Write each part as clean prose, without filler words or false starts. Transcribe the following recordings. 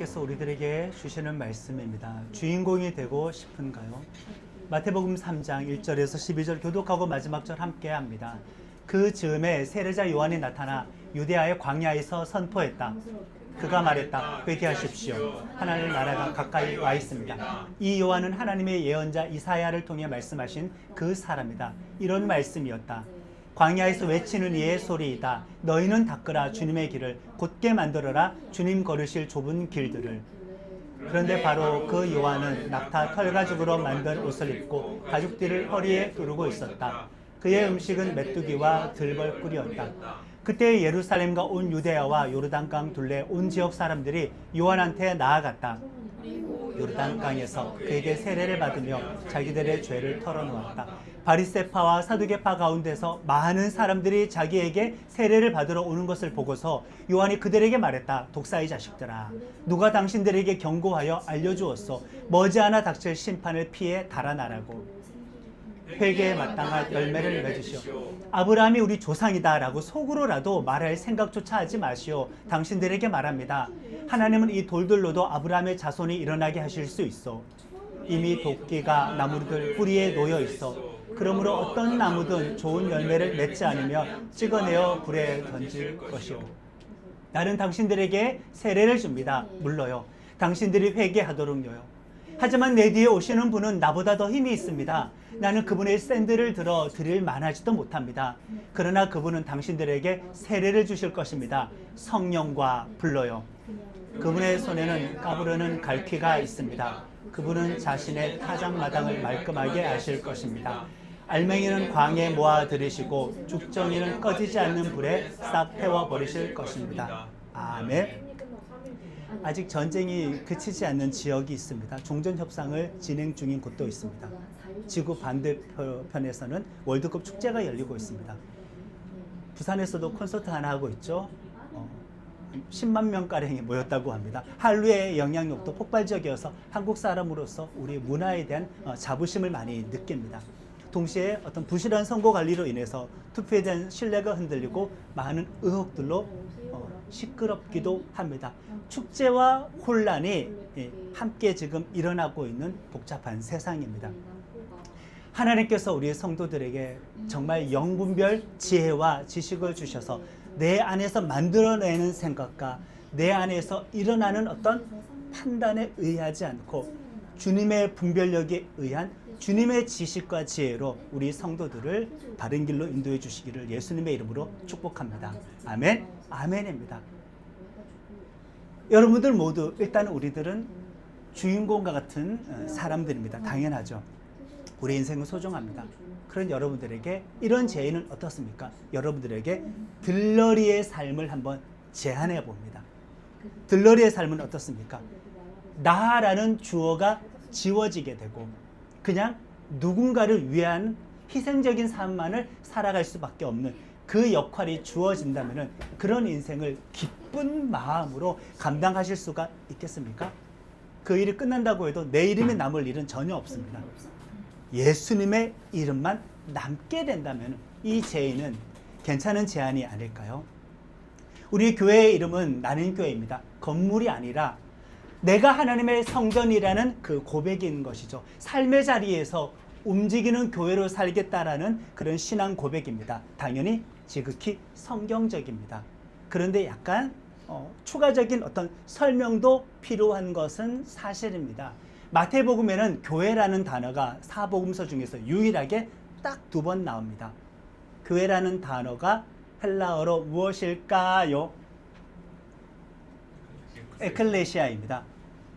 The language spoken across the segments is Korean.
하나님께서 우리들에게 주시는 말씀입니다. 주인공이 되고 싶은가요? 마태복음 3장 1절에서 12절 교독하고 마지막 절 함께 합니다. 그 즈음에 세례자 요한이 나타나 유대아의 광야에서 선포했다. 그가 말했다. 회개하십시오. 하나님의 나라가 가까이 와 있습니다. 이 요한은 하나님의 예언자 이사야를 통해 말씀하신 그 사람이다. 이런 말씀이었다. 광야에서 외치는 이의 소리이다. 너희는 닦으라 주님의 길을, 곧게 만들어라 주님 걸으실 좁은 길들을. 그런데 바로 그 요한은 낙타 털가죽으로 만든 옷을 입고 가죽띠를 허리에 두르고 있었다. 그의 음식은 메뚜기와 들벌꿀이었다. 그때 예루살렘과 온 유대야와 요르단강 둘레 온 지역 사람들이 요한한테 나아갔다. 요르단강에서 그에게 세례를 받으며 자기들의 죄를 털어놓았다. 바리새파와 사두개파 가운데서 많은 사람들이 자기에게 세례를 받으러 오는 것을 보고서 요한이 그들에게 말했다. 독사의 자식들아, 누가 당신들에게 경고하여 알려주었소? 머지않아 닥칠 심판을 피해 달아나라고. 회개에 마땅한 열매를 맺으시오. 아브라함이 우리 조상이다 라고 속으로라도 말할 생각조차 하지 마시오. 당신들에게 말합니다. 하나님은 이 돌들로도 아브라함의 자손이 일어나게 하실 수 있어. 이미 도끼가 나무들 뿌리에 놓여 있어. 그러므로 어떤 나무든 좋은 열매를 맺지 않으면 찍어내어 불에 던질 것이오. 나는 당신들에게 세례를 줍니다. 물러요. 당신들이 회개하도록요. 하지만 내 뒤에 오시는 분은 나보다 더 힘이 있습니다. 나는 그분의 샌들을 들어 드릴 만하지도 못합니다. 그러나 그분은 당신들에게 세례를 주실 것입니다. 성령과 불러요. 그분의 손에는 까부르는 갈퀴가 있습니다. 그분은 자신의 타작마당을 말끔하게 하실 것입니다. 알맹이는 광에 모아 들이시고 죽정이는 꺼지지 않는 불에 싹 태워버리실 것입니다. 아멘. 아직 전쟁이 그치지 않는 지역이 있습니다. 종전협상을 진행 중인 곳도 있습니다. 지구 반대편에서는 월드컵 축제가 열리고 있습니다. 부산에서도 콘서트 하나 하고 있죠. 10만 명가량이 모였다고 합니다. 한류의 영향력도 폭발적이어서 한국 사람으로서 우리 문화에 대한 자부심을 많이 느낍니다. 동시에 어떤 부실한 선거 관리로 인해서 투표에 대한 신뢰가 흔들리고 많은 의혹들로 시끄럽기도 합니다. 축제와 혼란이 함께 지금 일어나고 있는 복잡한 세상입니다. 하나님께서 우리 성도들에게 정말 영분별 지혜와 지식을 주셔서 내 안에서 만들어내는 생각과 내 안에서 일어나는 어떤 판단에 의하지 않고 주님의 분별력에 의한 주님의 지식과 지혜로 우리 성도들을 바른 길로 인도해 주시기를 예수님의 이름으로 축복합니다. 아멘. 아멘입니다. 여러분들 모두 일단 우리들은 주인공과 같은 사람들입니다. 당연하죠. 우리 인생은 소중합니다. 그런 여러분들에게 이런 제의는 어떻습니까? 여러분들에게 들러리의 삶을 한번 제안해 봅니다. 들러리의 삶은 어떻습니까? 나라는 주어가 지워지게 되고 그냥 누군가를 위한 희생적인 삶만을 살아갈 수밖에 없는 그 역할이 주어진다면 그런 인생을 기쁜 마음으로 감당하실 수가 있겠습니까? 그 일이 끝난다고 해도 내 이름이 남을 일은 전혀 없습니다. 예수님의 이름만 남게 된다면 이 제의는 괜찮은 제안이 아닐까요? 우리 교회의 이름은 나는 교회입니다. 건물이 아니라 내가 하나님의 성전이라는 그 고백인 것이죠. 삶의 자리에서 움직이는 교회로 살겠다라는 그런 신앙 고백입니다. 당연히 지극히 성경적입니다. 그런데 약간 추가적인 어떤 설명도 필요한 것은 사실입니다. 마태복음에는 교회라는 단어가 사복음서 중에서 유일하게 딱 2번 나옵니다. 교회라는 단어가 헬라어로 무엇일까요? 에클레시아입니다.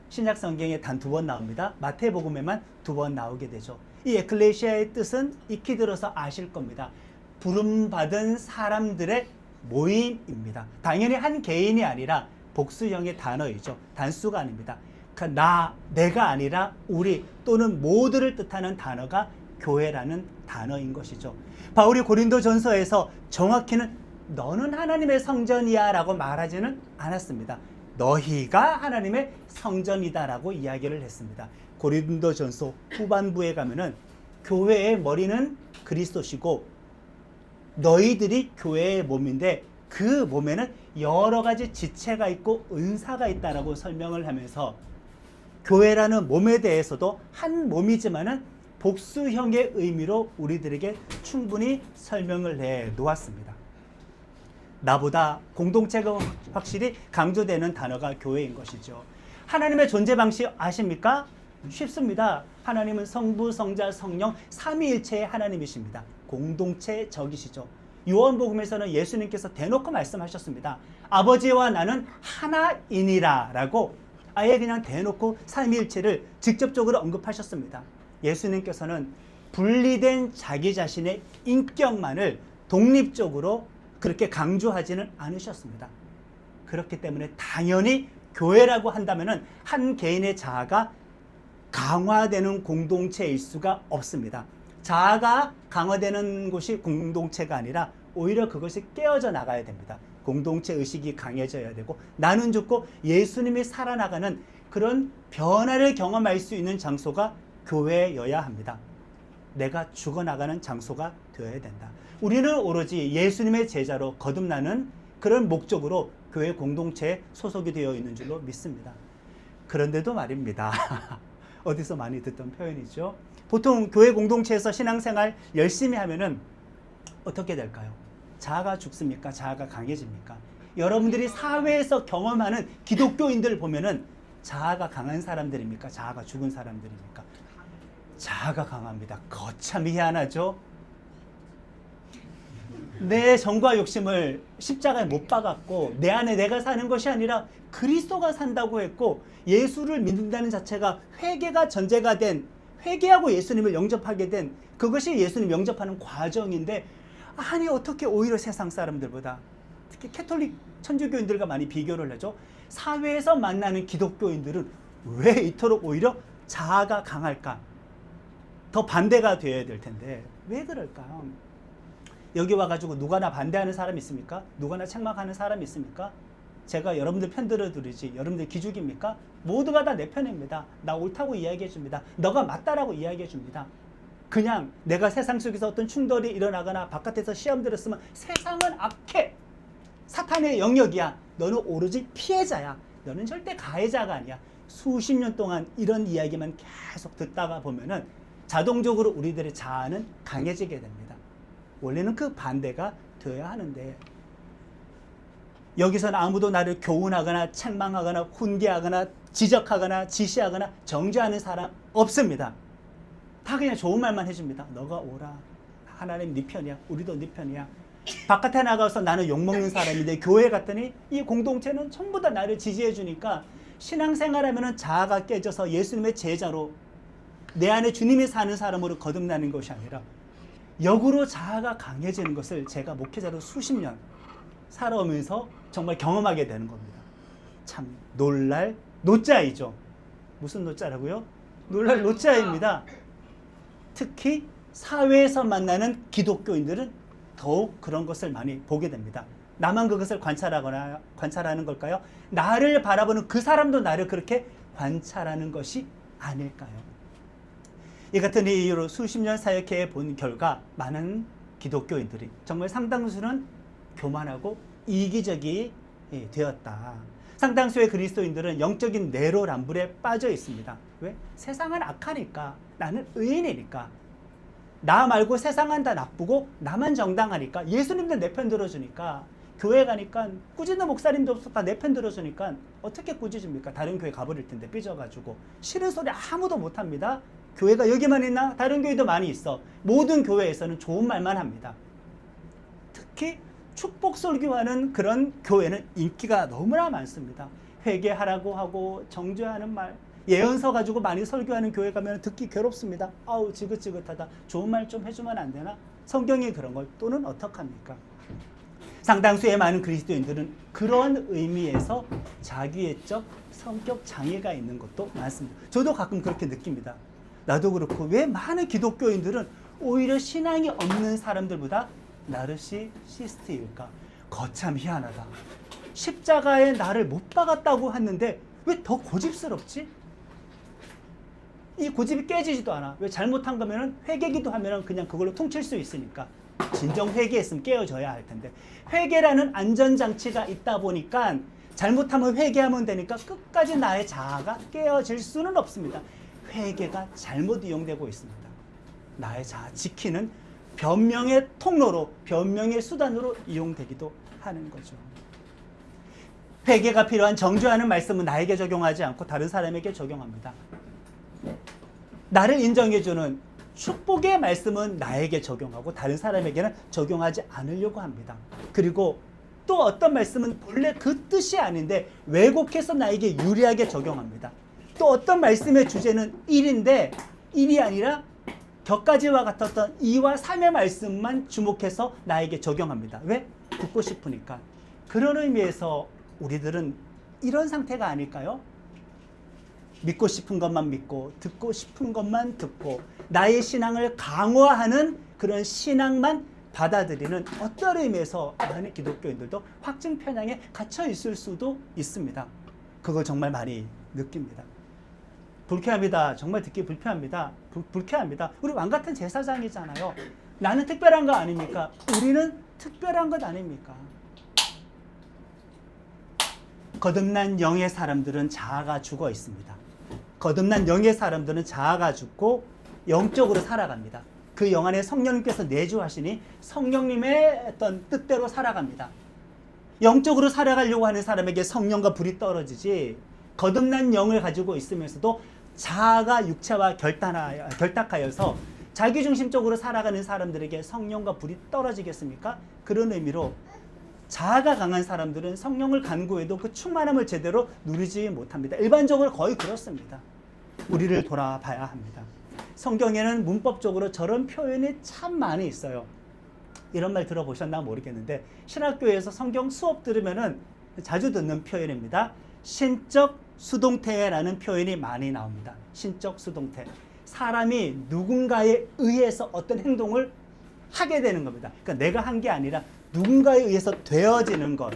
신약 성경에 단 2번 나옵니다. 마태복음에만 2번 나오게 되죠. 이 에클레시아의 뜻은 익히 들어서 아실 겁니다. 부름받은 사람들의 모임입니다. 당연히 한 개인이 아니라 복수형의 단어이죠. 단수가 아닙니다. 그러니까 내가 아니라 우리 또는 모두를 뜻하는 단어가 교회라는 단어인 것이죠. 바울이 고린도전서에서 정확히는 너는 하나님의 성전이야 라고 말하지는 않았습니다. 너희가 하나님의 성전이다라고 이야기를 했습니다. 고린도전서 후반부에 가면은 교회의 머리는 그리스도시고 너희들이 교회의 몸인데 그 몸에는 여러 가지 지체가 있고 은사가 있다라고 설명을 하면서 교회라는 몸에 대해서도 한 몸이지만은 복수형의 의미로 우리들에게 충분히 설명을 해 놓았습니다. 나보다 공동체가 확실히 강조되는 단어가 교회인 것이죠. 하나님의 존재 방식 아십니까? 쉽습니다. 하나님은 성부, 성자, 성령 삼위일체의 하나님이십니다. 공동체적이시죠. 요한복음에서는 예수님께서 대놓고 말씀하셨습니다. 아버지와 나는 하나이니라 라고 아예 그냥 대놓고 삼위일체를 직접적으로 언급하셨습니다. 예수님께서는 분리된 자기 자신의 인격만을 독립적으로 그렇게 강조하지는 않으셨습니다. 그렇기 때문에 당연히 교회라고 한다면 한 개인의 자아가 강화되는 공동체일 수가 없습니다. 자아가 강화되는 곳이 공동체가 아니라 오히려 그것이 깨어져 나가야 됩니다. 공동체 의식이 강해져야 되고 나는 죽고 예수님이 살아나가는 그런 변화를 경험할 수 있는 장소가 교회여야 합니다. 내가 죽어나가는 장소가 되어야 된다. 우리는 오로지 예수님의 제자로 거듭나는 그런 목적으로 교회 공동체에 소속이 되어 있는 줄로 믿습니다. 그런데도 말입니다. 어디서 많이 듣던 표현이죠. 보통 교회 공동체에서 신앙생활 열심히 하면은 어떻게 될까요? 자아가 죽습니까? 자아가 강해집니까? 여러분들이 사회에서 경험하는 기독교인들을 보면은 자아가 강한 사람들입니까? 자아가 죽은 사람들입니까? 자아가 강합니다. 거참 희한하죠? 내 정과 욕심을 십자가에 못 박았고 내 안에 내가 사는 것이 아니라 그리스도가 산다고 했고 예수를 믿는다는 자체가 회개가 전제가 된 회개하고 예수님을 영접하게 된 그것이 예수님 영접하는 과정인데 아니 어떻게 오히려 세상 사람들보다 특히 캐톨릭 천주교인들과 많이 비교를 하죠. 사회에서 만나는 기독교인들은 왜 이토록 오히려 자아가 강할까? 더 반대가 되어야 될 텐데 왜 그럴까요? 여기 와가지고 누가 나 반대하는 사람 있습니까? 누가 나 책망하는 사람 있습니까? 제가 여러분들 편들어 드리지 여러분들 기죽입니까? 모두가 다 내 편입니다. 나 옳다고 이야기해 줍니다. 너가 맞다라고 이야기해 줍니다. 그냥 내가 세상 속에서 어떤 충돌이 일어나거나 바깥에서 시험 들었으면 세상은 악해. 사탄의 영역이야. 너는 오로지 피해자야. 너는 절대 가해자가 아니야. 수십 년 동안 이런 이야기만 계속 듣다가 보면은 자동적으로 우리들의 자아는 강해지게 됩니다. 원래는 그 반대가 되어야 하는데 여기서는 아무도 나를 교훈하거나 책망하거나 훈계하거나 지적하거나 지시하거나 정죄하는 사람 없습니다. 다 그냥 좋은 말만 해줍니다. 너가 오라. 하나님 네 편이야. 우리도 네 편이야. 바깥에 나가서 나는 욕먹는 사람인데 교회 갔더니 이 공동체는 전부 다 나를 지지해 주니까 신앙생활하면 자아가 깨져서 예수님의 제자로 내 안에 주님이 사는 사람으로 거듭나는 것이 아니라 역으로 자아가 강해지는 것을 제가 목회자로 수십 년 살아오면서 정말 경험하게 되는 겁니다. 참 놀랄 노자이죠. 무슨 노자라고요? 놀랄 노자입니다. 특히 사회에서 만나는 기독교인들은 더욱 그런 것을 많이 보게 됩니다. 나만 그것을 관찰하는 걸까요? 나를 바라보는 그 사람도 나를 그렇게 관찰하는 것이 아닐까요? 이 같은 이유로 수십 년 사역해 본 결과 많은 기독교인들이 정말 상당수는 교만하고 이기적이 되었다. 상당수의 그리스도인들은 영적인 내로남불에 빠져 있습니다. 왜? 세상은 악하니까, 나는 의인이니까, 나 말고 세상은 다 나쁘고 나만 정당하니까, 예수님도 내 편 들어주니까, 교회 가니까 꾸짖는 목사님도 없어 다 내 편 들어주니까 어떻게 꾸짖습니까? 다른 교회 가버릴 텐데 삐져가지고 싫은 소리 아무도 못합니다. 교회가 여기만 있나? 다른 교회도 많이 있어. 모든 교회에서는 좋은 말만 합니다. 특히 축복 설교하는 그런 교회는 인기가 너무나 많습니다. 회개하라고 하고 정죄하는 말, 예언서 가지고 많이 설교하는 교회 가면 듣기 괴롭습니다. 아우 지긋지긋하다. 좋은 말 좀 해주면 안 되나? 성경이 그런 걸 또는 어떡합니까? 상당수의 많은 그리스도인들은 그런 의미에서 자기애적 성격 장애가 있는 것도 많습니다. 저도 가끔 그렇게 느낍니다. 나도 그렇고 왜 많은 기독교인들은 오히려 신앙이 없는 사람들보다 나르시시스트일까? 거참 희한하다. 십자가에 나를 못 박았다고 했는데 왜 더 고집스럽지? 이 고집이 깨지지도 않아. 왜 잘못한 거면은 회개기도 하면은 그냥 그걸로 퉁칠 수 있으니까. 진정 회개했으면 깨어져야 할 텐데 회개라는 안전장치가 있다 보니까 잘못하면 회개하면 되니까 끝까지 나의 자아가 깨어질 수는 없습니다. 회개가 잘못 이용되고 있습니다. 나의 자아 지키는 변명의 통로로, 변명의 수단으로 이용되기도 하는 거죠. 회개가 필요한 정죄하는 말씀은 나에게 적용하지 않고 다른 사람에게 적용합니다. 나를 인정해주는 축복의 말씀은 나에게 적용하고 다른 사람에게는 적용하지 않으려고 합니다. 그리고 또 어떤 말씀은 본래 그 뜻이 아닌데 왜곡해서 나에게 유리하게 적용합니다. 또 어떤 말씀의 주제는 1인데 1이 아니라 격가지와 같았던 2와 3의 말씀만 주목해서 나에게 적용합니다. 왜? 듣고 싶으니까. 그런 의미에서 우리들은 이런 상태가 아닐까요? 믿고 싶은 것만 믿고 듣고 싶은 것만 듣고 나의 신앙을 강화하는 그런 신앙만 받아들이는 어떤 의미에서 많은 기독교인들도 확증 편향에 갇혀 있을 수도 있습니다. 그걸 정말 많이 느낍니다. 불쾌합니다. 정말 듣기 불쾌합니다. 불쾌합니다. 우리 왕 같은 제사장이잖아요. 나는 특별한 거 아닙니까? 우리는 특별한 것 아닙니까? 거듭난 영의 사람들은 자아가 죽어 있습니다. 거듭난 영의 사람들은 자아가 죽고 영적으로 살아갑니다. 그 영 안에 성령님께서 내주하시니 성령님의 어떤 뜻대로 살아갑니다. 영적으로 살아가려고 하는 사람에게 성령과 불이 떨어지지 거듭난 영을 가지고 있으면서도 자아가 육체와 결탁하여서 자기중심적으로 살아가는 사람들에게 성령과 불이 떨어지겠습니까? 그런 의미로 자아가 강한 사람들은 성령을 간구해도 그 충만함을 제대로 누리지 못합니다. 일반적으로 거의 그렇습니다. 우리를 돌아봐야 합니다. 성경에는 문법적으로 저런 표현이 참 많이 있어요. 이런 말 들어보셨나 모르겠는데 신학교에서 성경 수업 들으면은 자주 듣는 표현입니다. 신적 수동태라는 표현이 많이 나옵니다. 신적 수동태. 사람이 누군가에 의해서 어떤 행동을 하게 되는 겁니다. 그러니까 내가 한 게 아니라 누군가에 의해서 되어지는 것.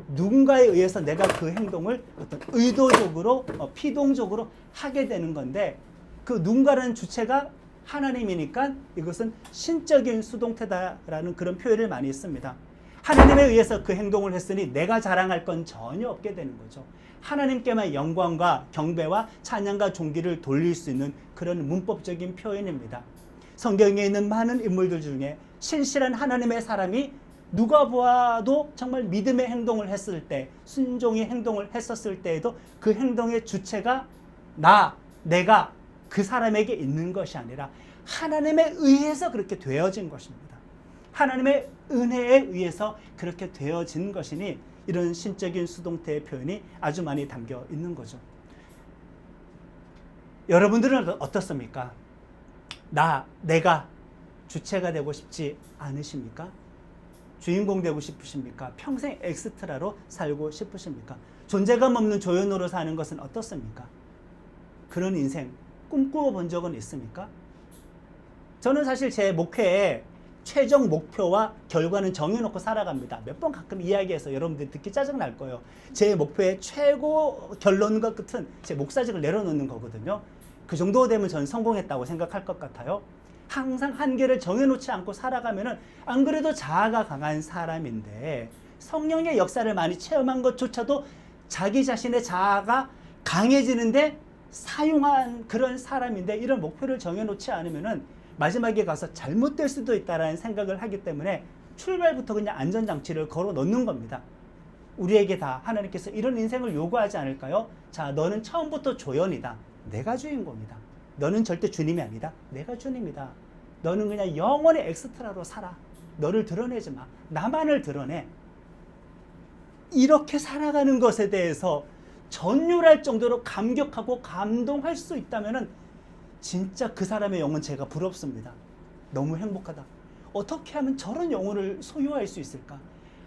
누군가에 의해서 내가 그 행동을 어떤 의도적으로, 피동적으로 하게 되는 건데 그 누군가라는 주체가 하나님이니까 이것은 신적인 수동태다라는 그런 표현을 많이 씁니다. 하나님에 의해서 그 행동을 했으니 내가 자랑할 건 전혀 없게 되는 거죠. 하나님께만 영광과 경배와 찬양과 존귀를 돌릴 수 있는 그런 문법적인 표현입니다. 성경에 있는 많은 인물들 중에 신실한 하나님의 사람이 누가 보아도 정말 믿음의 행동을 했을 때, 순종의 행동을 했었을 때에도 그 행동의 주체가 내가 그 사람에게 있는 것이 아니라 하나님에 의해서 그렇게 되어진 것입니다. 하나님의 은혜에 의해서 그렇게 되어진 것이니 이런 신적인 수동태의 표현이 아주 많이 담겨 있는 거죠. 여러분들은 어떻습니까? 내가 주체가 되고 싶지 않으십니까? 주인공 되고 싶으십니까? 평생 엑스트라로 살고 싶으십니까? 존재감 없는 조연으로 사는 것은 어떻습니까? 그런 인생 꿈꾸어 본 적은 있습니까? 저는 사실 제 목회에 최종 목표와 결과는 정해놓고 살아갑니다. 몇 번 가끔 이야기해서 여러분들 듣기 짜증날 거예요. 제 목표의 최고 결론과 끝은 제 목사직을 내려놓는 거거든요. 그 정도 되면 저는 성공했다고 생각할 것 같아요. 항상 한계를 정해놓지 않고 살아가면은 안 그래도 자아가 강한 사람인데 성령의 역사를 많이 체험한 것조차도 자기 자신의 자아가 강해지는데 사용한 그런 사람인데 이런 목표를 정해놓지 않으면은 마지막에 가서 잘못될 수도 있다라는 생각을 하기 때문에 출발부터 그냥 안전장치를 걸어 놓는 겁니다. 우리에게 다 하나님께서 이런 인생을 요구하지 않을까요? 자, 너는 처음부터 조연이다. 내가 주인공이다. 너는 절대 주님이 아니다. 내가 주님이다. 너는 그냥 영원히 엑스트라로 살아. 너를 드러내지 마. 나만을 드러내. 이렇게 살아가는 것에 대해서 전율할 정도로 감격하고 감동할 수 있다면 진짜 그 사람의 영혼 제가 부럽습니다. 너무 행복하다. 어떻게 하면 저런 영혼을 소유할 수 있을까?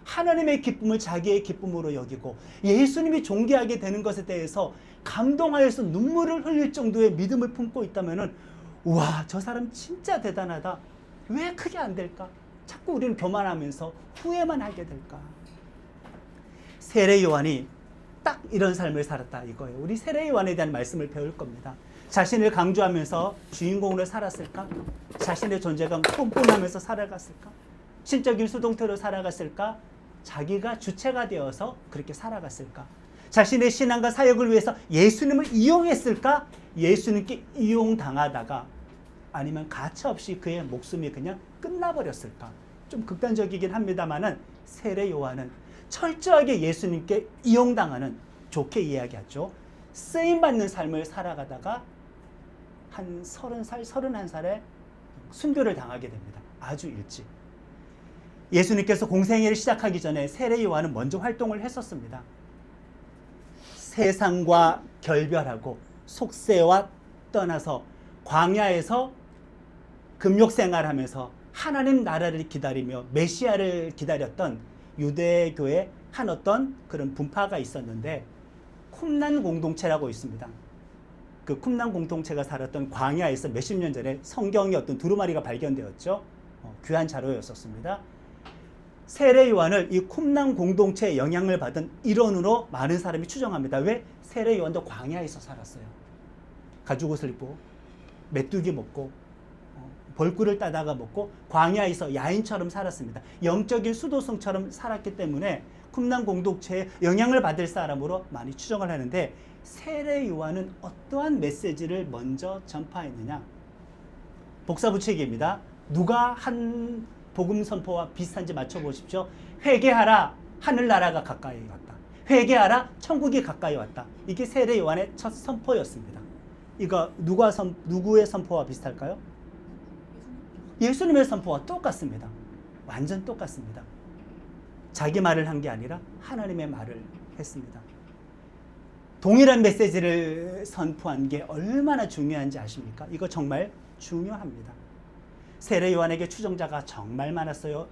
하나님의 기쁨을 자기의 기쁨으로 여기고 예수님이 존귀하게 되는 것에 대해서 감동하여서 눈물을 흘릴 정도의 믿음을 품고 있다면 우와, 저 사람 진짜 대단하다. 왜 크게 안 될까? 자꾸 우리는 교만하면서 후회만 하게 될까? 세례 요한이 딱 이런 삶을 살았다 이거예요. 우리 세례 요한에 대한 말씀을 배울 겁니다. 자신을 강조하면서 주인공으로 살았을까? 자신의 존재감 뿜뿜하면서 살아갔을까? 신적인 수동태로 살아갔을까? 자기가 주체가 되어서 그렇게 살아갔을까? 자신의 신앙과 사역을 위해서 예수님을 이용했을까? 예수님께 이용당하다가 아니면 가차없이 그의 목숨이 그냥 끝나버렸을까? 좀 극단적이긴 합니다만은 세례 요한은 철저하게 예수님께 이용당하는, 좋게 이야기하죠, 쓰임받는 삶을 살아가다가 한 30살, 31살에 순교를 당하게 됩니다. 아주 일찍. 예수님께서 공생애를 시작하기 전에 세례 요한은 먼저 활동을 했었습니다. 세상과 결별하고 속세와 떠나서 광야에서 금욕생활하면서 하나님 나라를 기다리며 메시아를 기다렸던 유대교의 한 어떤 그런 분파가 있었는데, 쿰난 공동체라고 있습니다. 그 쿰난 공동체가 살았던 광야에서 몇십 년 전에 성경의 어떤 두루마리가 발견되었죠. 귀한 자료였었습니다. 세례 요한을 이 쿰난 공동체의 영향을 받은 일원으로 많은 사람이 추정합니다. 왜? 세례 요한도 광야에서 살았어요. 가죽옷을 입고 메뚜기 먹고 벌꿀을 따다가 먹고 광야에서 야인처럼 살았습니다. 영적인 수도승처럼 살았기 때문에 쿰난 공동체에 영향을 받을 사람으로 많이 추정을 하는데, 세례 요한은 어떠한 메시지를 먼저 전파했느냐? 복사붙이기입니다. 누가 한 복음 선포와 비슷한지 맞춰보십시오. 회개하라, 하늘나라가 가까이 왔다. 회개하라, 천국이 가까이 왔다. 이게 세례 요한의 첫 선포였습니다. 이거 누구의 선포와 비슷할까요? 예수님의 선포와 똑같습니다. 완전 똑같습니다. 자기 말을 한 게 아니라 하나님의 말을 했습니다. 동일한 메시지를 선포한 게 얼마나 중요한지 아십니까? 이거 정말 중요합니다. 세례 요한에게 추종자가 정말 많았어요.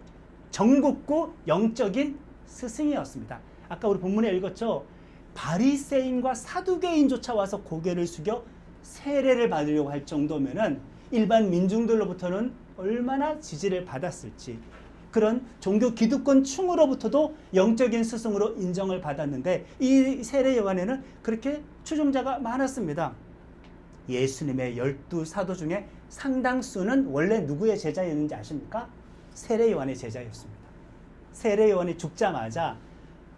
전국구 영적인 스승이었습니다. 아까 우리 본문에 읽었죠? 바리새인과 사두개인조차 와서 고개를 숙여 세례를 받으려고 할 정도면은 일반 민중들로부터는 얼마나 지지를 받았을지, 그런 종교 기득권 충으로부터도 영적인 스승으로 인정을 받았는데, 이 세례 요한에는 그렇게 추종자가 많았습니다. 예수님의 12사도 중에 상당수는 원래 누구의 제자였는지 아십니까? 세례 요한의 제자였습니다. 세례 요한이 죽자마자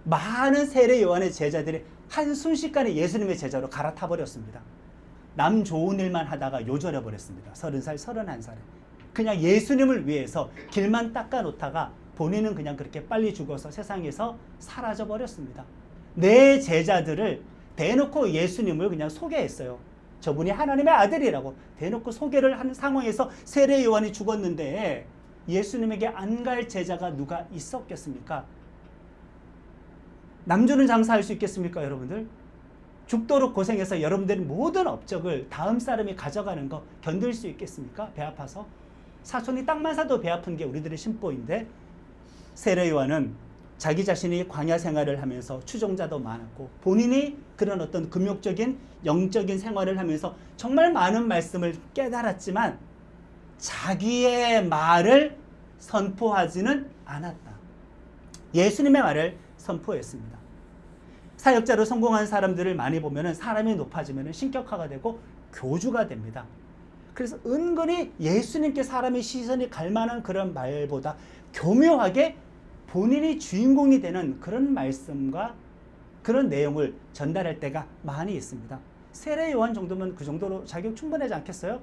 많은 세례 요한의 제자들이 한순식간에 예수님의 제자로 갈아타 버렸습니다. 남 좋은 일만 하다가 요절해 버렸습니다. 30살, 31살에. 그냥 예수님을 위해서 길만 닦아 놓다가 본인은 그냥 그렇게 빨리 죽어서 세상에서 사라져 버렸습니다. 내 제자들을 대놓고 예수님을 그냥 소개했어요. 저분이 하나님의 아들이라고 대놓고 소개를 한 상황에서 세례 요한이 죽었는데 예수님에게 안 갈 제자가 누가 있었겠습니까? 남주는 장사할 수 있겠습니까, 여러분들? 죽도록 고생해서 여러분들의 모든 업적을 다음 사람이 가져가는 거 견딜 수 있겠습니까? 배 아파서? 사촌이 땅만 사도 배 아픈 게 우리들의 심보인데, 세례 요한은 자기 자신이 광야 생활을 하면서 추종자도 많았고 본인이 그런 어떤 금욕적인 영적인 생활을 하면서 정말 많은 말씀을 깨달았지만 자기의 말을 선포하지는 않았다. 예수님의 말을 선포했습니다. 사역자로 성공한 사람들을 많이 보면 사람이 높아지면 신격화가 되고 교주가 됩니다. 그래서 은근히 예수님께 사람의 시선이 갈 만한 그런 말보다 교묘하게 본인이 주인공이 되는 그런 말씀과 그런 내용을 전달할 때가 많이 있습니다. 세례 요한 정도면 그 정도로 자격 충분하지 않겠어요?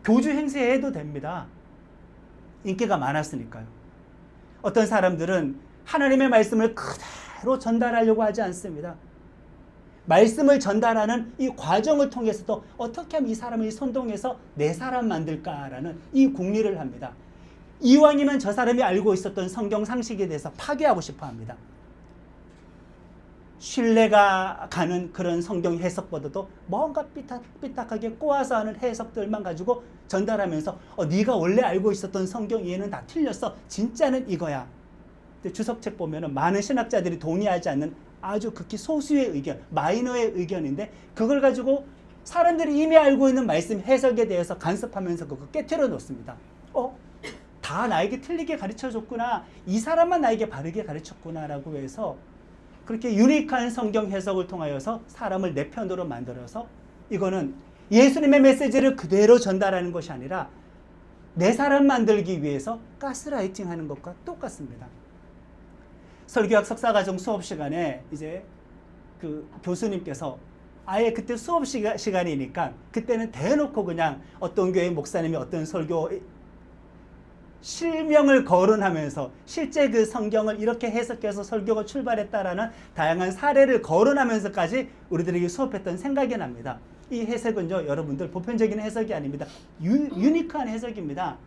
교주 행세해도 됩니다. 인기가 많았으니까요. 어떤 사람들은 하나님의 말씀을 그대로 전달하려고 하지 않습니다. 말씀을 전달하는 이 과정을 통해서도 어떻게 하면 이 사람을 선동해서 내 사람 만들까라는 이 궁리를 합니다. 이왕이면 저 사람이 알고 있었던 성경 상식에 대해서 파괴하고 싶어 합니다. 신뢰가 가는 그런 성경 해석보다도 뭔가 삐딱하게 꼬아서 하는 해석들만 가지고 전달하면서 네가 원래 알고 있었던 성경 이해는 다 틀렸어. 진짜는 이거야. 근데 주석책 보면은 많은 신학자들이 동의하지 않는 아주 극히 소수의 의견, 마이너의 의견인데 그걸 가지고 사람들이 이미 알고 있는 말씀 해석에 대해서 간섭하면서 그거 깨트려 놓습니다. 다 나에게 틀리게 가르쳐줬구나. 이 사람만 나에게 바르게 가르쳤구나라고 해서 그렇게 유니크한 성경 해석을 통하여서 사람을 내 편으로 만들어서 이거는 예수님의 메시지를 그대로 전달하는 것이 아니라 내 사람 만들기 위해서 가스라이팅 하는 것과 똑같습니다. 설교학 석사과정 수업 시간에 이제 그 교수님께서 아예 그때 수업 시간이니까 그때는 대놓고 그냥 어떤 교회 목사님이 어떤 설교 실명을 거론하면서 실제 그 성경을 이렇게 해석해서 설교가 출발했다라는 다양한 사례를 거론하면서까지 우리들에게 수업했던 생각이 납니다. 이 해석은요, 여러분들 보편적인 해석이 아닙니다. 유니크한 해석입니다.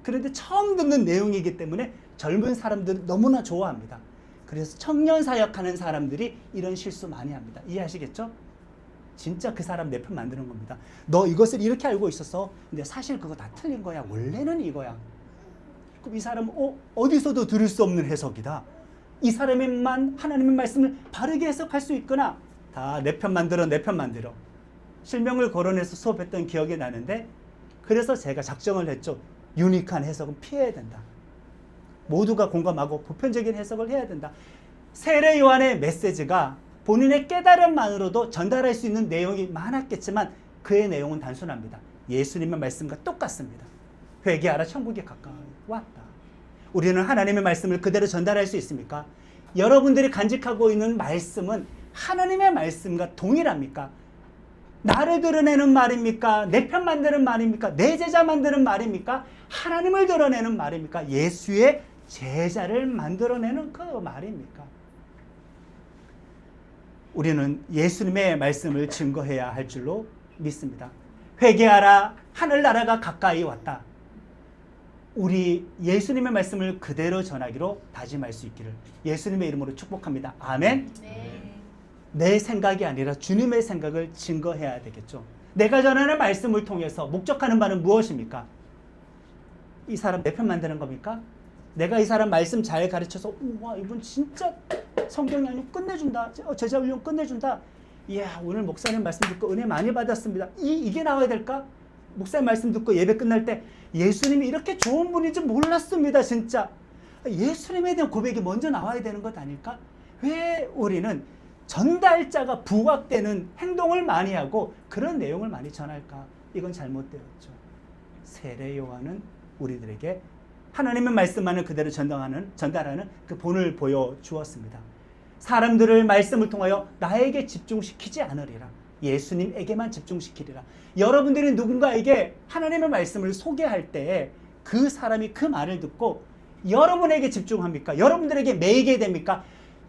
그런데 처음 듣는 내용이기 때문에 젊은 사람들은 너무나 좋아합니다. 그래서 청년 사역하는 사람들이 이런 실수 많이 합니다. 이해하시겠죠? 진짜 그 사람 내 편 만드는 겁니다. 너 이것을 이렇게 알고 있었어. 근데 사실 그거 다 틀린 거야. 원래는 이거야. 그럼 이 사람은 어디서도 들을 수 없는 해석이다. 이 사람만 하나님의 말씀을 바르게 해석할 수 있구나. 다 내 편 만들어, 내 편 만들어. 실명을 거론해서 수업했던 기억이 나는데, 그래서 제가 작정을 했죠. 유니크한 해석은 피해야 된다. 모두가 공감하고 보편적인 해석을 해야 된다. 세례 요한의 메시지가 본인의 깨달음만으로도 전달할 수 있는 내용이 많았겠지만 그의 내용은 단순합니다. 예수님의 말씀과 똑같습니다. 회개하라, 천국이 가까이 왔다. 우리는 하나님의 말씀을 그대로 전달할 수 있습니까? 여러분들이 간직하고 있는 말씀은 하나님의 말씀과 동일합니까? 나를 드러내는 말입니까? 내 편 만드는 말입니까? 내 제자 만드는 말입니까? 하나님을 드러내는 말입니까? 예수의 제자를 만들어내는 그 말입니까? 우리는 예수님의 말씀을 증거해야 할 줄로 믿습니다. 회개하라, 하늘나라가 가까이 왔다. 우리 예수님의 말씀을 그대로 전하기로 다짐할 수 있기를 예수님의 이름으로 축복합니다. 아멘. 네. 내 생각이 아니라 주님의 생각을 증거해야 되겠죠. 내가 전하는 말씀을 통해서 목적하는 바는 무엇입니까? 이 사람 내 편 만드는 겁니까? 내가 이 사람 말씀 잘 가르쳐서 우와 이분 진짜 성경이 아니고 끝내준다. 제자 훈련 끝내준다. 이야 오늘 목사님 말씀 듣고 은혜 많이 받았습니다. 이게 나와야 될까? 목사님 말씀 듣고 예배 끝날 때 예수님이 이렇게 좋은 분인지 몰랐습니다. 진짜 예수님에 대한 고백이 먼저 나와야 되는 것 아닐까? 왜 우리는 전달자가 부각되는 행동을 많이 하고 그런 내용을 많이 전할까? 이건 잘못되었죠. 세례 요한은 우리들에게 하나님의 말씀만을 그대로 전달하는 그 본을 보여주었습니다. 사람들을 말씀을 통하여 나에게 집중시키지 않으리라. 예수님에게만 집중시키리라. 여러분들이 누군가에게 하나님의 말씀을 소개할 때 그 사람이 그 말을 듣고 여러분에게 집중합니까? 여러분들에게 매이게 됩니까?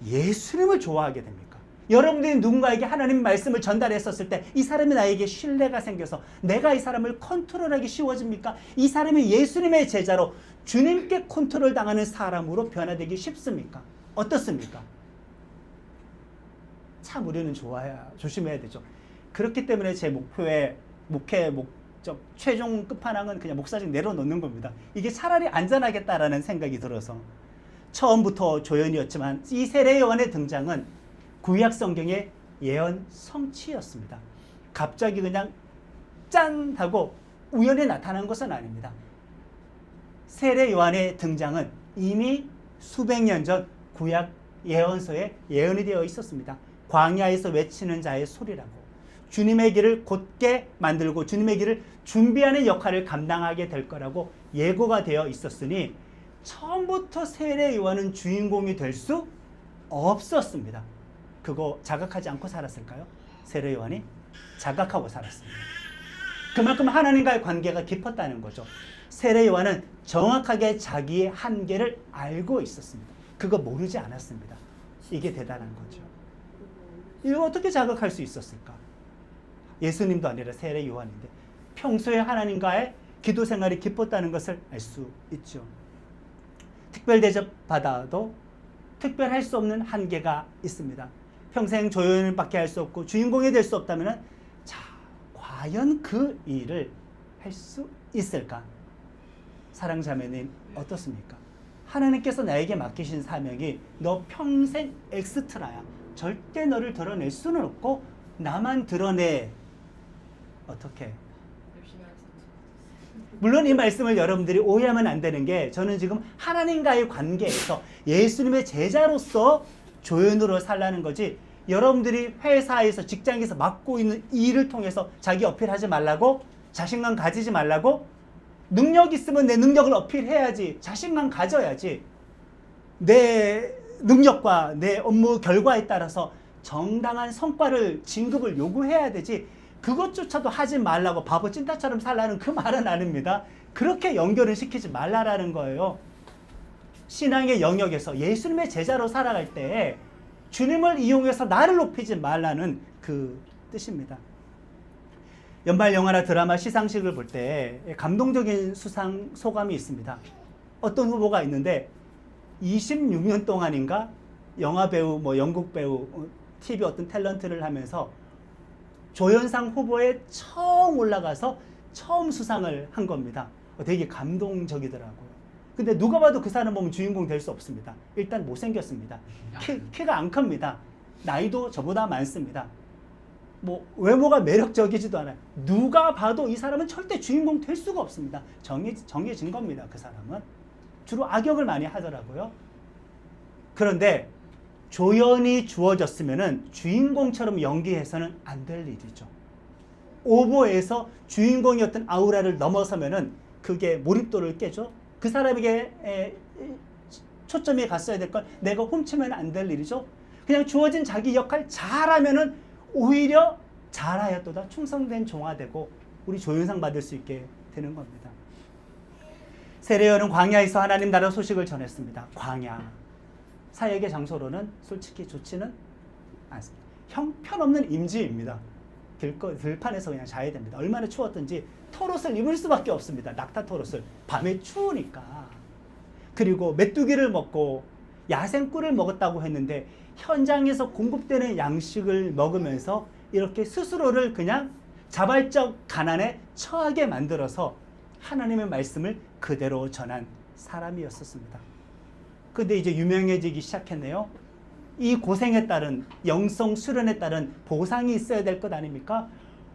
예수님을 좋아하게 됩니까? 여러분들이 누군가에게 하나님의 말씀을 전달했었을 때 이 사람이 나에게 신뢰가 생겨서 내가 이 사람을 컨트롤하기 쉬워집니까? 이 사람이 예수님의 제자로 주님께 컨트롤 당하는 사람으로 변화되기 쉽습니까? 어떻습니까? 참 우리는 조심해야 되죠. 그렇기 때문에 제 목회 목적 최종 끝판왕은 그냥 목사직 내려놓는 겁니다. 이게 차라리 안전하겠다라는 생각이 들어서 처음부터 조연이었지만 이 세례 요한의 등장은 구약 성경의 예언 성취였습니다. 갑자기 그냥 짠 하고 우연히 나타난 것은 아닙니다. 세례 요한의 등장은 이미 수백 년 전 구약 예언서에 예언이 되어 있었습니다. 광야에서 외치는 자의 소리라고. 주님의 길을 곧게 만들고 주님의 길을 준비하는 역할을 감당하게 될 거라고 예고가 되어 있었으니 처음부터 세례 요한은 주인공이 될 수 없었습니다. 그거 자각하지 않고 살았을까요? 세례 요한이 자각하고 살았습니다. 그만큼 하나님과의 관계가 깊었다는 거죠. 세례 요한은 정확하게 자기의 한계를 알고 있었습니다. 그거 모르지 않았습니다. 이게 대단한 거죠. 이거 어떻게 자각할 수 있었을까? 예수님도 아니라 세례 요한인데 평소에 하나님과의 기도 생활이 깊었다는 것을 알 수 있죠. 특별 대접 받아도 특별할 수 없는 한계가 있습니다. 평생 조연밖에 할 수 없고 주인공이 될 수 없다면 자, 과연 그 일을 할 수 있을까? 사랑자매님 어떻습니까? 하나님께서 나에게 맡기신 사명이 너 평생 엑스트라야. 절대 너를 드러낼 수는 없고 나만 드러내. 어떻게? 물론 이 말씀을 여러분들이 오해하면 안 되는 게 저는 지금 하나님과의 관계에서 예수님의 제자로서 조연으로 살라는 거지 여러분들이 회사에서 직장에서 맡고 있는 일을 통해서 자기 어필하지 말라고 자신감 가지지 말라고 능력 있으면 내 능력을 어필해야지. 자신감 가져야지. 내 능력과 내 업무 결과에 따라서 정당한 성과를 진급을 요구해야 되지. 그것조차도 하지 말라고 바보 찐따처럼 살라는 그 말은 아닙니다. 그렇게 연결을 시키지 말라라는 거예요. 신앙의 영역에서 예수님의 제자로 살아갈 때 주님을 이용해서 나를 높이지 말라는 그 뜻입니다. 연말 영화나 드라마 시상식을 볼 때 감동적인 수상 소감이 있습니다. 어떤 후보가 있는데 26년 동안인가 영화 배우, 연극 배우, TV 어떤 탤런트를 하면서 조연상 후보에 처음 올라가서 처음 수상을 한 겁니다. 되게 감동적이더라고요. 근데 누가 봐도 그 사람 보면 주인공 될 수 없습니다. 일단 못생겼습니다. 키가 안 큽니다. 나이도 저보다 많습니다. 외모가 매력적이지도 않아요. 누가 봐도 이 사람은 절대 주인공 될 수가 없습니다. 정해진 겁니다. 그 사람은. 주로 악역을 많이 하더라고요. 그런데 조연이 주어졌으면은 주인공처럼 연기해서는 안 될 일이죠. 오버해서 주인공이었던 아우라를 넘어서면은 그게 몰입도를 깨죠. 그 사람에게 초점이 갔어야 될 걸 내가 훔치면 안 될 일이죠. 그냥 주어진 자기 역할 잘하면은 오히려 잘하였도다 충성된 종아 되고 우리 조연상 받을 수 있게 되는 겁니다. 세례요한은 광야에서 하나님 나라 소식을 전했습니다. 광야. 사역의 장소로는 솔직히 좋지는 않습니다. 형편없는 임지입니다. 들판에서 그냥 자야 됩니다. 얼마나 추웠든지 털옷을 입을 수밖에 없습니다. 낙타 털옷을. 밤에 추우니까. 그리고 메뚜기를 먹고 야생꿀을 먹었다고 했는데 현장에서 공급되는 양식을 먹으면서 이렇게 스스로를 그냥 자발적 가난에 처하게 만들어서 하나님의 말씀을 그대로 전한 사람이었었습니다. 근데 이제 유명해지기 시작했네요. 이 고생에 따른 영성 수련에 따른 보상이 있어야 될 것 아닙니까?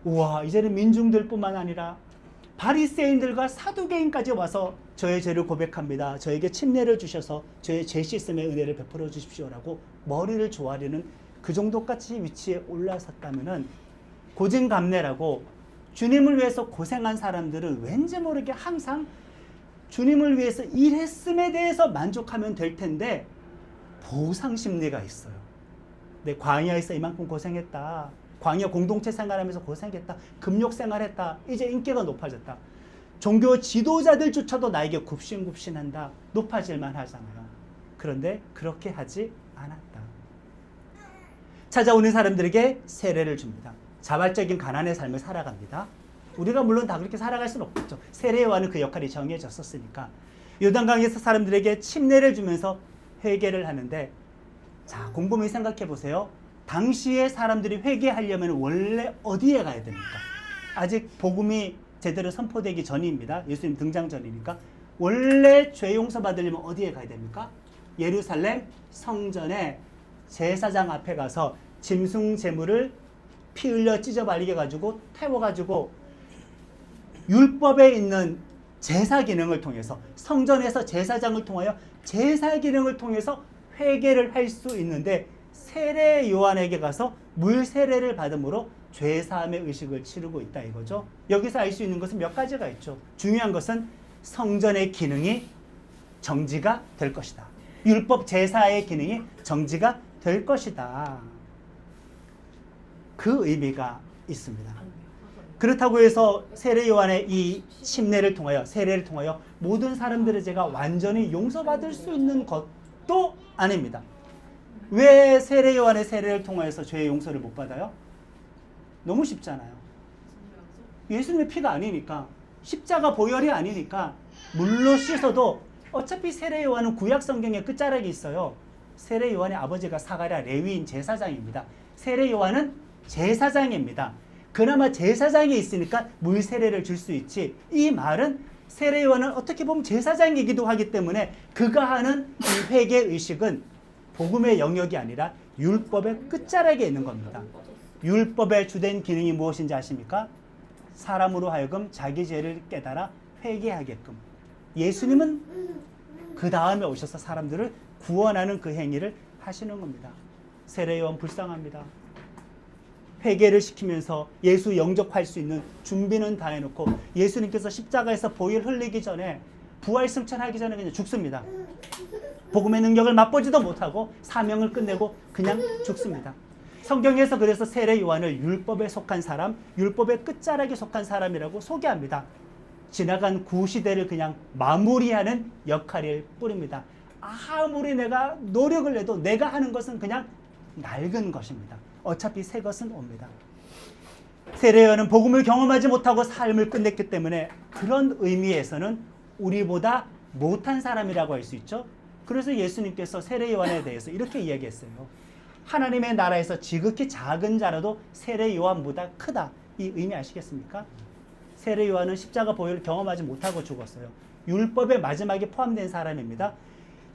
우와, 이제는 민중들뿐만 아니라 바리새인들과 사두개인까지 와서 저의 죄를 고백합니다. 저에게 침례를 주셔서 저의 죄 씻음의 은혜를 베풀어 주십시오라고 머리를 조아리는 그 정도까지 위치에 올라섰다면은 고진감래라고 주님을 위해서 고생한 사람들은 왠지 모르게 항상 주님을 위해서 일했음에 대해서 만족하면 될 텐데 보상 심리가 있어요. 내 광야에서 이만큼 고생했다. 광야 공동체 생활하면서 고생했다. 금욕 생활했다. 이제 인기가 높아졌다. 종교 지도자들조차도 나에게 굽신굽신한다. 높아질만 하잖아요. 그런데 그렇게 하지 않았다. 찾아오는 사람들에게 세례를 줍니다. 자발적인 가난의 삶을 살아갑니다. 우리가 물론 다 그렇게 살아갈 수는 없겠죠. 세례요한은 그 역할이 정해졌었으니까. 요단강에서 사람들에게 침례를 주면서 회개를 하는데, 자, 곰곰이 생각해 보세요. 당시에 사람들이 회개하려면 원래 어디에 가야 됩니까? 아직 복음이 제대로 선포되기 전입니다. 예수님 등장 전이니까. 원래 죄 용서 받으려면 어디에 가야 됩니까? 예루살렘 성전에 제사장 앞에 가서 짐승 제물을 피 흘려 찢어 발리게 가지고 태워가지고 율법에 있는 제사 기능을 통해서 성전에서 제사장을 통하여 제사 기능을 통해서 회개를 할 수 있는데 세례 요한에게 가서 물 세례를 받음으로 죄 사함의 의식을 치르고 있다 이거죠. 여기서 알 수 있는 것은 몇 가지가 있죠. 중요한 것은 성전의 기능이 정지가 될 것이다. 율법 제사의 기능이 정지가 될 것이다. 그 의미가 있습니다. 그렇다고 해서 세례 요한의 이 침례를 통하여 세례를 통하여 모든 사람들의 죄가 완전히 용서받을 수 있는 것도 아닙니다. 왜 세례 요한의 세례를 통하여서 죄의 용서를 못 받아요? 너무 쉽잖아요. 예수님의 피가 아니니까, 십자가 보혈이 아니니까 물로 씻어도 어차피 세례 요한은 구약 성경에 끝자락이 있어요. 세례 요한의 아버지가 사가랴 레위인 제사장입니다. 세례 요한은 제사장입니다. 그나마 제사장이 있으니까 물 세례를 줄 수 있지. 이 말은 세례 요한은 어떻게 보면 제사장이기도 하기 때문에 그가 하는 이 회개 의식은 복음의 영역이 아니라 율법의 끝자락에 있는 겁니다. 율법의 주된 기능이 무엇인지 아십니까? 사람으로 하여금 자기 죄를 깨달아 회개하게끔. 예수님은 그 다음에 오셔서 사람들을 구원하는 그 행위를 하시는 겁니다. 세례 요한 불쌍합니다. 회개를 시키면서 예수 영접할 수 있는 준비는 다 해놓고 예수님께서 십자가에서 보혈 흘리기 전에 부활 승천하기 전에 그냥 죽습니다. 복음의 능력을 맛보지도 못하고 사명을 끝내고 그냥 죽습니다. 성경에서 그래서 세례 요한을 율법에 속한 사람, 율법의 끝자락에 속한 사람이라고 소개합니다. 지나간 구시대를 그냥 마무리하는 역할일 뿐입니다. 아무리 내가 노력을 해도 내가 하는 것은 그냥 낡은 것입니다. 어차피 새 것은 옵니다. 세례 요한은 복음을 경험하지 못하고 삶을 끝냈기 때문에 그런 의미에서는 우리보다 못한 사람이라고 할 수 있죠. 그래서 예수님께서 세례 요한에 대해서 이렇게 이야기했어요. 하나님의 나라에서 지극히 작은 자라도 세례 요한보다 크다. 이 의미 아시겠습니까? 세례 요한은 십자가 보혈을 경험하지 못하고 죽었어요. 율법의 마지막에 포함된 사람입니다.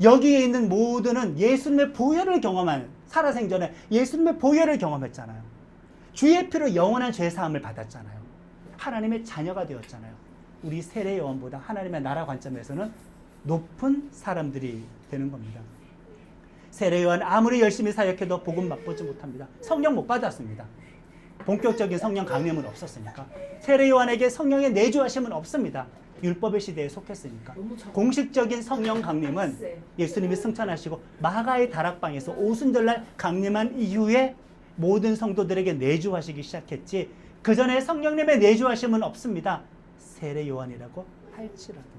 여기에 있는 모두는 예수님의 보혈을 경험한, 살아생전에 예수님의 보혈을 경험했잖아요. 주의 피로 영원한 죄사함을 받았잖아요. 하나님의 자녀가 되었잖아요. 우리 세례 요한보다 하나님의 나라 관점에서는 높은 사람들이 되는 겁니다. 세례 요한 아무리 열심히 사역해도 복음 맛보지 못합니다. 성령 못 받았습니다. 본격적인 성령 강림은 없었으니까. 세례 요한에게 성령의 내주하심은 없습니다. 율법의 시대에 속했으니까. 공식적인 성령 강림은 예수님이 승천하시고 마가의 다락방에서 오순절날 강림한 이후에 모든 성도들에게 내주하시기 시작했지, 그 전에 성령님의 내주하심은 없습니다. 세례 요한이라고 할지라도.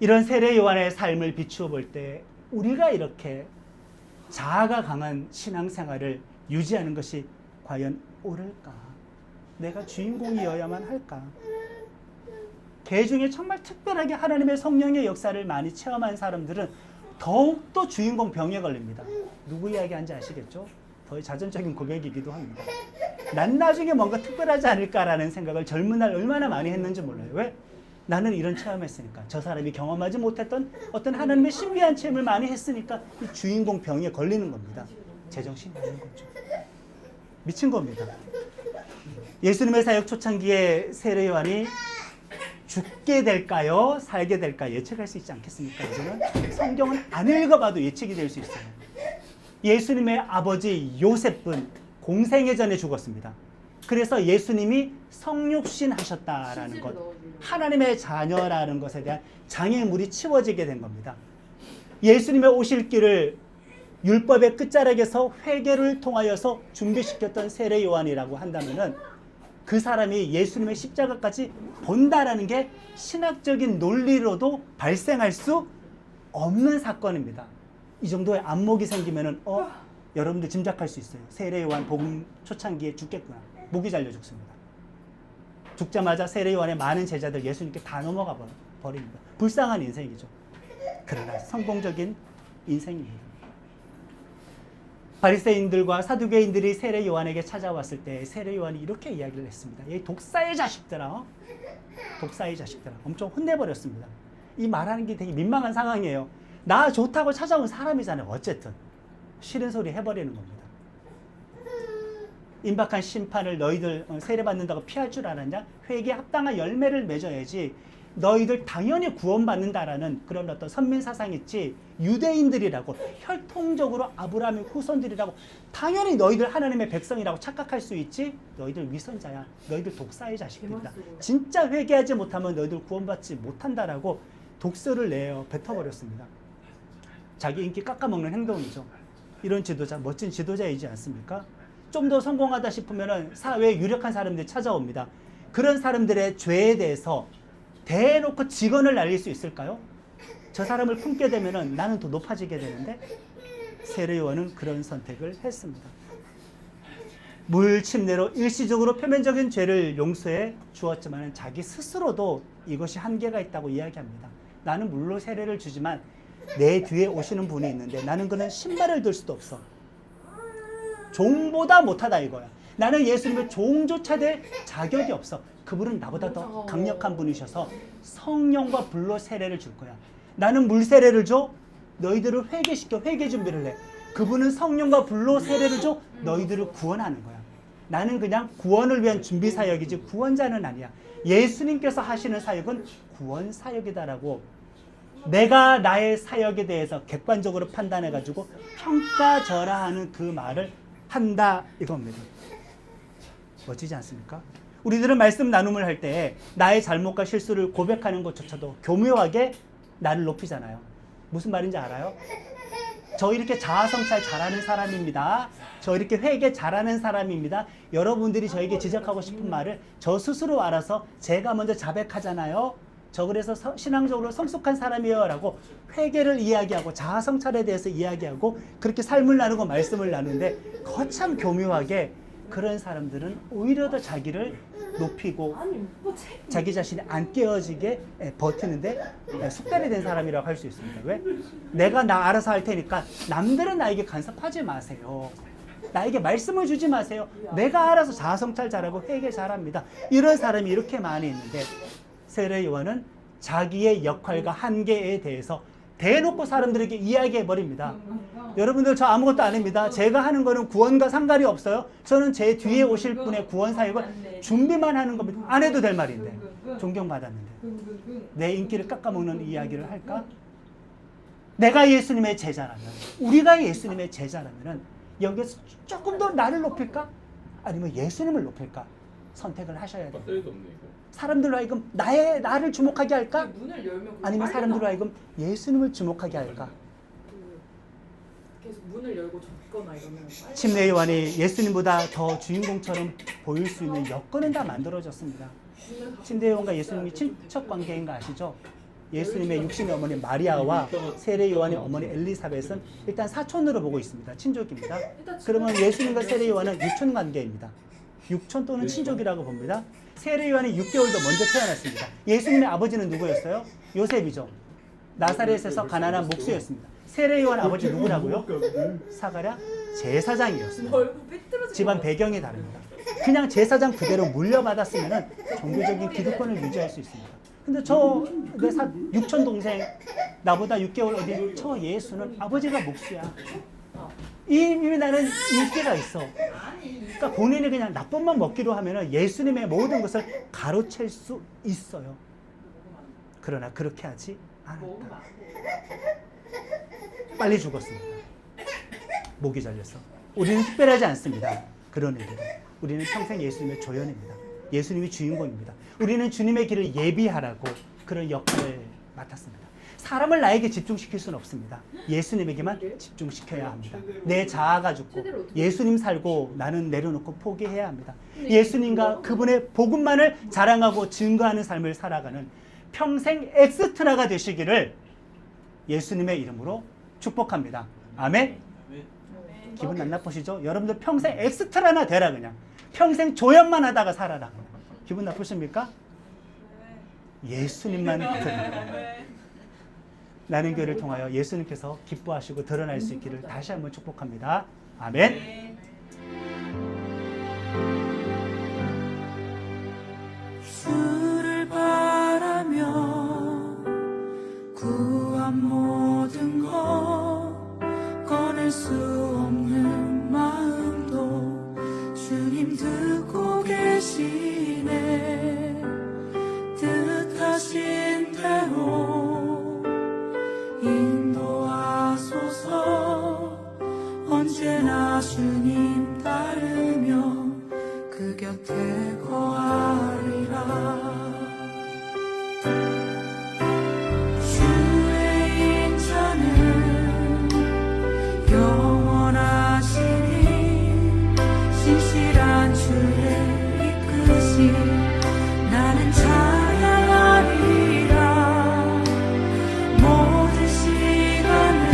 이런 세례 요한의 삶을 비추어 볼 때 우리가 이렇게 자아가 강한 신앙생활을 유지하는 것이 과연 옳을까? 내가 주인공이어야만 할까? 개 중에 정말 특별하게 하나님의 성령의 역사를 많이 체험한 사람들은 더욱더 주인공 병에 걸립니다. 누구 이야기하는지 아시겠죠? 거의 자전적인 고백이기도 합니다. 난 나중에 뭔가 특별하지 않을까라는 생각을 젊은 날 얼마나 많이 했는지 몰라요. 왜? 나는 이런 체험했으니까. 저 사람이 경험하지 못했던 어떤 하나님의 신비한 체험을 많이 했으니까 이 주인공 병에 걸리는 겁니다. 제정신이 아닌 거죠. 미친 겁니다. 예수님의 사역 초창기에 세례 요한이 죽게 될까요? 살게 될까 예측할 수 있지 않겠습니까? 이제는 성경은 안 읽어봐도 예측이 될 수 있어요. 예수님의 아버지 요셉은 공생애 전에 죽었습니다. 그래서 예수님이 성육신 하셨다라는 것, 하나님의 자녀라는 것에 대한 장애물이 치워지게 된 겁니다. 예수님의 오실 길을 율법의 끝자락에서 회개를 통하여서 준비시켰던 세례 요한이라고 한다면은 그 사람이 예수님의 십자가까지 본다라는 게 신학적인 논리로도 발생할 수 없는 사건입니다. 이 정도의 안목이 생기면은 여러분들 짐작할 수 있어요. 세례 요한 복음 초창기에 죽겠구나. 목이 잘려 죽습니다. 죽자마자 세례 요한의 많은 제자들 예수님께 다 넘어가 버립니다. 불쌍한 인생이죠. 그러나 성공적인 인생입니다. 바리새인들과 사두개인들이 세례 요한에게 찾아왔을 때 세례 요한이 이렇게 이야기를 했습니다. 이 독사의 자식들아, 독사의 자식들아, 엄청 혼내버렸습니다. 이 말하는 게 되게 민망한 상황이에요. 나 좋다고 찾아온 사람이잖아요. 어쨌든 싫은 소리 해버리는 겁니다. 임박한 심판을 너희들 세례받는다고 피할 줄 알았냐? 회개에 합당한 열매를 맺어야지. 너희들 당연히 구원받는다라는 그런 어떤 선민 사상이 있지. 유대인들이라고 혈통적으로 아브라함의 후손들이라고 당연히 너희들 하나님의 백성이라고 착각할 수 있지. 너희들 위선자야. 너희들 독사의 자식들이다. 진짜 회개하지 못하면 너희들 구원받지 못한다라고 독서를 내어 뱉어버렸습니다. 자기 인기 깎아먹는 행동이죠. 이런 지도자, 멋진 지도자이지 않습니까? 좀 더 성공하다 싶으면 사회에 유력한 사람들이 찾아옵니다. 그런 사람들의 죄에 대해서 대놓고 직언을 날릴 수 있을까요? 저 사람을 품게 되면 나는 더 높아지게 되는데 세례 요한은 그런 선택을 했습니다. 물 침례로 일시적으로 표면적인 죄를 용서해 주었지만 자기 스스로도 이것이 한계가 있다고 이야기합니다. 나는 물로 세례를 주지만 내 뒤에 오시는 분이 있는데 나는 그는 신발을 들 수도 없어. 종보다 못하다 이거야. 나는 예수님의 종조차 될 자격이 없어. 그분은 나보다 더 강력한 분이셔서 성령과 불로 세례를 줄 거야. 나는 물 세례를 줘. 너희들을 회개시켜 회개 준비를 해. 그분은 성령과 불로 세례를 줘. 너희들을 구원하는 거야. 나는 그냥 구원을 위한 준비 사역이지 구원자는 아니야. 예수님께서 하시는 사역은 구원 사역이다라고 내가 나의 사역에 대해서 객관적으로 판단해가지고 평가절하하는 그 말을 한다 이겁니다. 멋지지 않습니까? 우리들은 말씀 나눔을 할 때 나의 잘못과 실수를 고백하는 것조차도 교묘하게 나를 높이잖아요. 무슨 말인지 알아요? 저 이렇게 자아성찰 잘하는 사람입니다. 저 이렇게 회개 잘하는 사람입니다. 여러분들이 저에게 지적하고 싶은 말을 저 스스로 알아서 제가 먼저 자백하잖아요. 저 그래서 신앙적으로 성숙한 사람이에요 라고 회개를 이야기하고 자아성찰에 대해서 이야기하고 그렇게 삶을 나누고 말씀을 나누는데 거참 교묘하게 그런 사람들은 오히려 더 자기를 높이고 자기 자신이 안 깨어지게 버티는데 숙달이 된 사람이라고 할 수 있습니다. 왜? 내가 나 알아서 할 테니까 남들은 나에게 간섭하지 마세요. 나에게 말씀을 주지 마세요. 내가 알아서 자아성찰 잘하고 회개 잘합니다. 이런 사람이 이렇게 많이 있는데 세례 요한은 자기의 역할과 한계에 대해서 대놓고 사람들에게 이야기해 버립니다. 여러분들 저 아무것도 아닙니다. 제가 하는 거는 구원과 상관이 없어요. 저는 제 뒤에 오실 분의 구원 사역을 준비만 하는 겁니다. 안 해도 될 말인데 존경받았는데 내 인기를 깎아먹는 이야기를 할까? 내가 예수님의 제자라면 우리가 예수님의 제자라면 여기서 조금 더 나를 높일까? 아니면 예수님을 높일까? 선택을 하셔야 돼요. 사람들로 하여금 나를 주목하게 할까? 아니면 사람들로 하여금 예수님을 주목하게 할까? 계속 문을 열고 젖거나 이러면 침례 요한이 예수님보다 더 주인공처럼 보일 수 있는 여건은 다 만들어졌습니다. 침례 요한과 예수님이 친척 관계인 거 아시죠? 예수님의 육신의 어머니 마리아와 세례 요한의 어머니 엘리사벳은 일단 사촌으로 보고 있습니다. 친족입니다. 그러면 예수님과 세례 요한은 유촌 관계입니다. 육촌 또는 친족이라고 봅니다. 세례 요한이 6개월도 먼저 태어났습니다. 예수님의 아버지는 누구였어요? 요셉이죠. 나사렛에서 가난한 목수였습니다. 세례 요한 아버지 누구라고요? 사가랴 제사장이었어요. 집안 배경이 다릅니다. 그냥 제사장 그대로 물려받았으면 종교적인 기득권을 유지할 수 있습니다. 근데 내 육촌 동생 나보다 6개월 어린 저 예수는 아버지가 목수야. 이미 나는 인기가 있어. 그러니까 본인이 그냥 나쁜만 먹기로 하면 예수님의 모든 것을 가로챌 수 있어요. 그러나 그렇게 하지 않았다. 빨리 죽었습니다. 목이 잘려서. 우리는 특별하지 않습니다. 그런 일들은. 우리는 평생 예수님의 조연입니다. 예수님이 주인공입니다. 우리는 주님의 길을 예비하라고 그런 역할을 맡았습니다. 사람을 나에게 집중시킬 수는 없습니다. 예수님에게만 집중시켜야 합니다. 내 자아가 죽고 예수님 살고 나는 내려놓고 포기해야 합니다. 예수님과 그분의 복음만을 자랑하고 증거하는 삶을 살아가는 평생 엑스트라가 되시기를 예수님의 이름으로 축복합니다. 아멘? 기분 안 나쁘시죠? 여러분들 평생 엑스트라나 되라 그냥. 평생 조연만 하다가 살아라. 기분 나쁘십니까? 예수님만 드립니다. 나는 교회를 통하여 예수님께서 기뻐하시고 드러날 수 있기를 다시 한번 축복합니다. 아멘. 주를 바라며 구한 모든 것 꺼낼 수 없는 마음도 주님 듣고 계시네. 뜻하신 대로 인도하소서. 언제나 주님 따르며 그 곁에 거하리라. 주의 인자는 영원하시니 신실한 주의 이끄심 나는 찬양하리라. 모든 시간을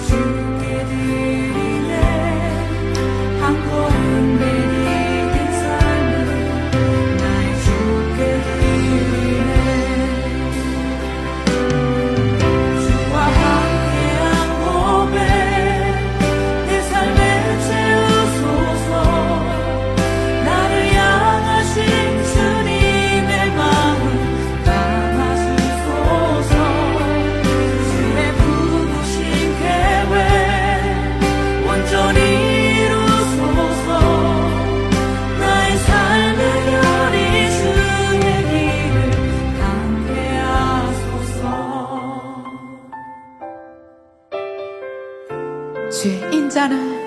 주께 드리네. 한 걸음 내디딘 삶을 나의 주께 드리네. 주와 함께한 고백 내 삶에 채우소서. 나를 향하신 주님의 마음 담아주소서. 주의 부르신 계획 온전히 이루소서. 나의 삶의 별이 주의 길을 담게 하소서. 주의 인자는